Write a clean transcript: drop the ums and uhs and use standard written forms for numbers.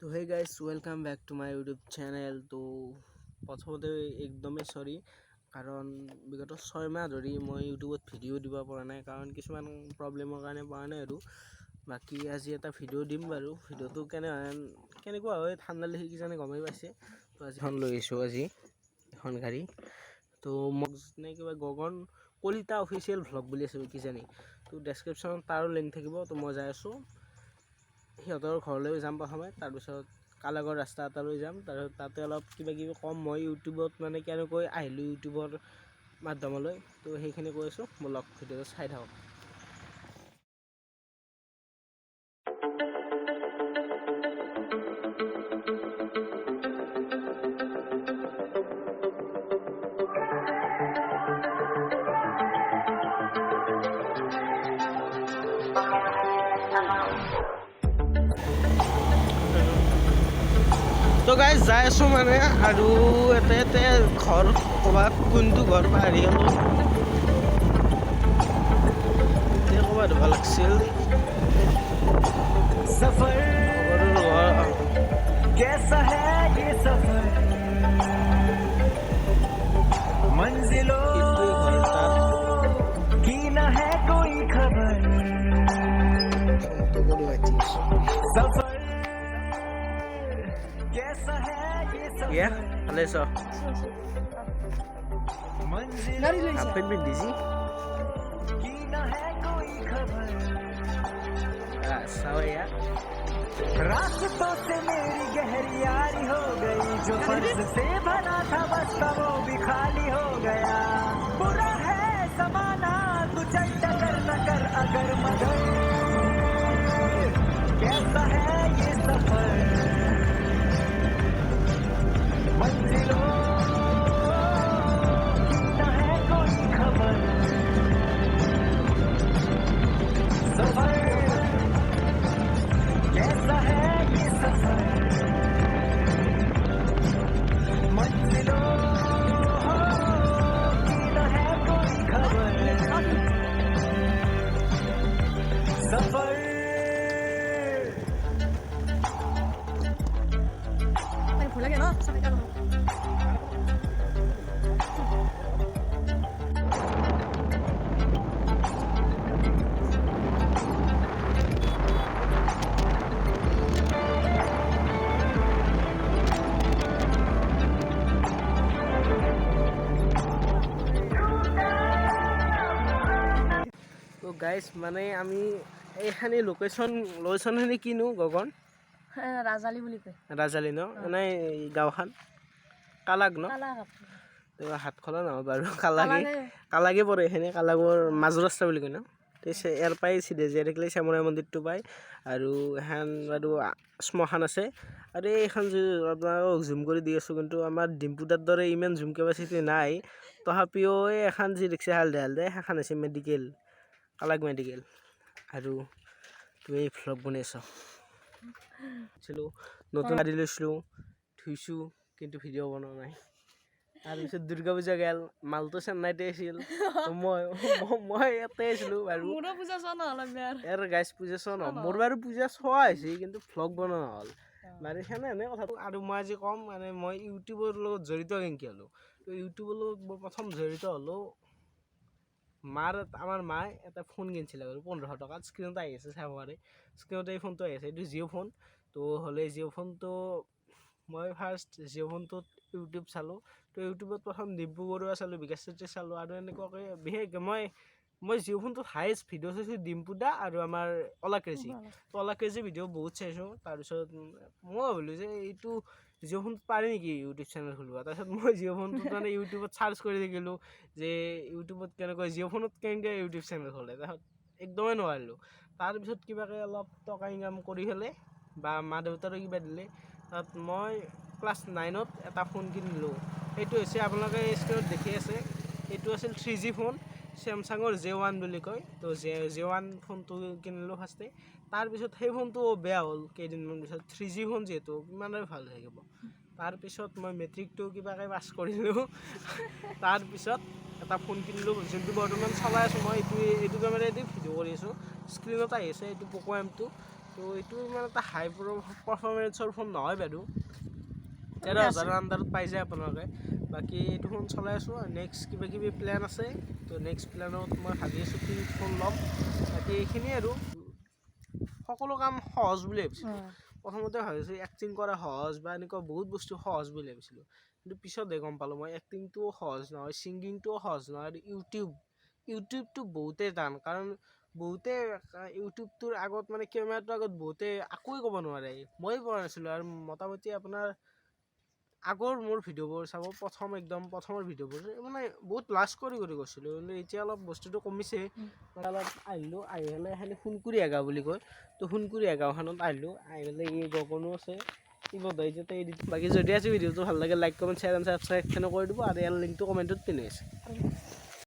তো hey guys welcome back to my YouTube channel. তো প্ৰথমতে একদমেই চৰি, কাৰণ বিগত 6 মাহ ধৰি মই ইউটিউবত ভিডিঅ' দিব পৰা নাই, কাৰণ কিছুমান প্ৰব্লেমৰ কাৰণে পৰা নাই। আৰু বাকী আজি এটা ভিডিঅ' দিম বাৰু। ভিডিঅ'টো কেনেকুৱা হয় ঠাণ্ডা দেখি কিজানি গমেই পাইছে। তো আজিখন লৈ আহিছোঁ, আজি এখন গাড়ী। তো মোক কিবা গগন কলিতা অফিচিয়েল ভ্লগ বুলি আছে কিজানি। তো ডেছক্ৰিপশ্যনত তাৰো লিংক থাকিব। তো মই যাই আছোঁ সিহঁতৰ ঘৰলৈ যাম প্ৰথমে, তাৰপিছত কালাগৰ ৰাস্তা এটালৈ যাম, তাৰপিছত তাতে অলপ কিবা কিবি ক'ম মই ইউটিউবত কেনেকৈ আহিলোঁ ইউটিউবৰ মাধ্যমলৈ। তো সেইখিনি কৈ আছোঁ, ব'লক ভিডিঅ'টো চাই থাকক। তো গাইজ যাই আছোঁ আৰু এতে ঘৰ ক'ৰবাত কোনটো ঘৰ পাহৰি গ'লোঁ, ক'ৰবাত হ'ব লাগিছিল। कैसा है ये सफर मंजिलों की न है कोई खबर सफर कैसा है ये सफर ভালে আছ? मंजिलों হাফ পেণ্ট পিন্ধিছি की न है कोई खबर চাওঁ এয়া। रास्तों से मेरी गहरी यारी हो गई, जो फर्ज से भरा था बस्ता वो भी खाली हो गया। बुरा है जमाना तू चल टकर न कर अगर मगर कैसा है ये सफर मंजिलों की न है कोई खबर सफर कैसा है ये सफर मंजिलों की न है कोई खबर सफर भूल गया ना समय का তো গাইজ আমি এইখানি লোকেশ্যনখিনি কিনো গগন ৰাজালি বুলি কয়। ৰাজালি ন, এনেই গাঁওখন কালাগ ন? কালাঘাট। তো হাতখলা নহয় বাৰু, কালাগে। কালাগে পৰে এইখিনি, কালাগৰ মাজু ৰাস্তা বুলি কয় ন। তো ইয়াৰ পৰাই চিধে জীয়াই থাকিলে শ্যামৰাই মন্দিৰটো পায়, আৰু এখন আৰু শ্মশান আছে। আৰু এইখন আপোনালোকক জুম কৰি দি আছোঁ, কিন্তু আমাৰ ডিম্পুদাৰ দৰে ইমান জুম কেপাচিটি নাই। তথাপিও এখন যি দেখিছে হালধে সেইখন হৈছে মেডিকেল, কালাগ মেডিকেল। আৰু তুমি এই ভ্লগ বনাই আছ নতুন গাড়ী লৈছিলোঁ, ধুইছোঁ, কিন্তু ভিডিঅ' বনোৱা নাই। তাৰপিছত দুৰ্গা পূজা গেল, মালটো চেন্নাইতে আছিল, মই ইয়াতে আছিলোঁ বাৰু। মোৰো পূজা চোৱা নহ'ল ইয়াৰ গাইজ পূজা চোৱা নহ'ল, মোৰ বাৰু পূজা চোৱা হৈছে, কিন্তু ভ্লগ বনোৱা নহ'ল বাৰু। সেনে কথাটো। আৰু মই আজি ক'ম মই ইউটিউবৰ লগত জড়িত কেনেকৈ হ'লোঁ। তো ইউটিউবৰ লগত মই প্ৰথম জড়িত হ'লোঁ, আমাৰ মায়ে এটা ফোন কিনিছিলে বাৰু 1500 টকাত। স্ক্ৰীণত আহি আছে, চাব পাৰে স্ক্ৰীণত এই ফোনটো আহি আছে, এইটো জিঅ' ফোন। তো হ'লে জিঅ' ফোনটো মই ফাৰ্ষ্ট জিঅ' ফোনটোত ইউটিউব চালোঁ। তো ইউটিউবত প্ৰথম ডিম্পু বৰুৱা চালোঁ, বিকাশ চেত্ৰী চালোঁ, আৰু এনেকুৱাকৈ বিশেষকৈ মই জিঅ' ফোনটোত হায়েষ্ট ভিডিঅ' চাইছোঁ ডিম্পু দা আৰু আমাৰ অলা ক্ৰেজি। তো অলা ক্ৰেজি ভিডিঅ' বহুত চাইছোঁ। তাৰপিছত মই ভাবিলোঁ যে এইটো জিঅ' ফোনটোত পাৰি নেকি ইউটিউব চেনেল খুলিব। তাৰপিছত মই জিঅ' ফোনটোত ইউটিউবত চাৰ্চ কৰি থাকিলোঁ যে ইউটিউবত কেনেকৈ জিঅ' ফোনত কেনেকৈ ইউটিউব চেনেল খোলে। তাৰপিছত একদমেই নোৱাৰিলোঁ। তাৰপিছত কিবাকৈ অলপ টকা ইনকাম কৰি পেলাই, বা মা দেউতাৰো কিবা দিলে, তাত মই ক্লাছ 9ত এটা ফোন কিনিলোঁ। এইটো হৈছে আপোনালোকে স্ক্ৰীণত দেখি আছে, এইটো আছিল 3G ফোন, চেমচাঙৰ J1 বুলি কয়। তো J1 ফোনটো কিনিলোঁ ফাৰ্ষ্টে। তাৰপিছত সেই ফোনটো বেয়া হ'ল কেইদিনমান পিছত। 3G ফোন যিহেতু কিমানৰে ভাল থাকিব। তাৰপিছত মই মেট্ৰিকটো কিবাকৈ পাছ কৰিলোঁ। তাৰপিছত এটা ফোন কিনিলোঁ, যোনটো বৰ্তমান চলাই আছোঁ মই। এইটো কেমেৰাইদি ভিডিঅ' কৰি আছোঁ, স্ক্ৰীণত আহি আছে, এইটো পক' M2। তো এইটো ইমান এটা হাই পাৰফৰ্মেঞ্চৰ ফোন নহয় বাৰু 13,000 আণ্ডাৰত পাই যায় আপোনালোকে বাকী এইটো ফোন চলাই আছোঁ নেক্সট কিবা কিবি প্লেন আছে তো নেক্সট প্লেনত মই ভাবি আছোঁ কি ফোন ল'ম বাকী এইখিনিয়ে আৰু সকলো কাম সহজ বুলি ভাবিছিলোঁ প্ৰথমতে ভাবিছোঁ এক্টিং কৰা সহজ বা এনেকুৱা বহুত বস্তু সহজ বুলি ভাবিছিলোঁ কিন্তু পিছতহে গম পালোঁ মই এক্টিংটোও সহজ নহয় ছিংগিংটোও সহজ নহয় আৰু ইউটিউবটো বহুতেই টান কাৰণ বহুতে ইউটিউবটোৰ আগত মানে কেমেৰাটোৰ আগত বহুতে একোৱেই ক'ব নোৱাৰে মই পৰা নাছিলোঁ আৰু মোটামুটি আপোনাৰ আগৰ মোৰ ভিডিঅ'বোৰ চাব প্ৰথমৰ ভিডিঅ'বোৰ মানে বহুত লাজ কৰি গৈছিলোঁ কিন্তু এতিয়া অলপ বস্তুটো কমিছে অলপ আহিলোঁ আহি পেলাই খালি সোণকুৰীয়া গাঁও বুলি কয় তো সোণকুৰীয়া গাঁওখনত আহিলোঁ আহি পেলাই এই গগনো আছে বাকী যদি আজি ভিডিঅ'টো ভাল লাগে like comment share and subscribe কৰি দিব আৰু ইয়াৰ লিংকটো কমেণ্টত পিনে আছে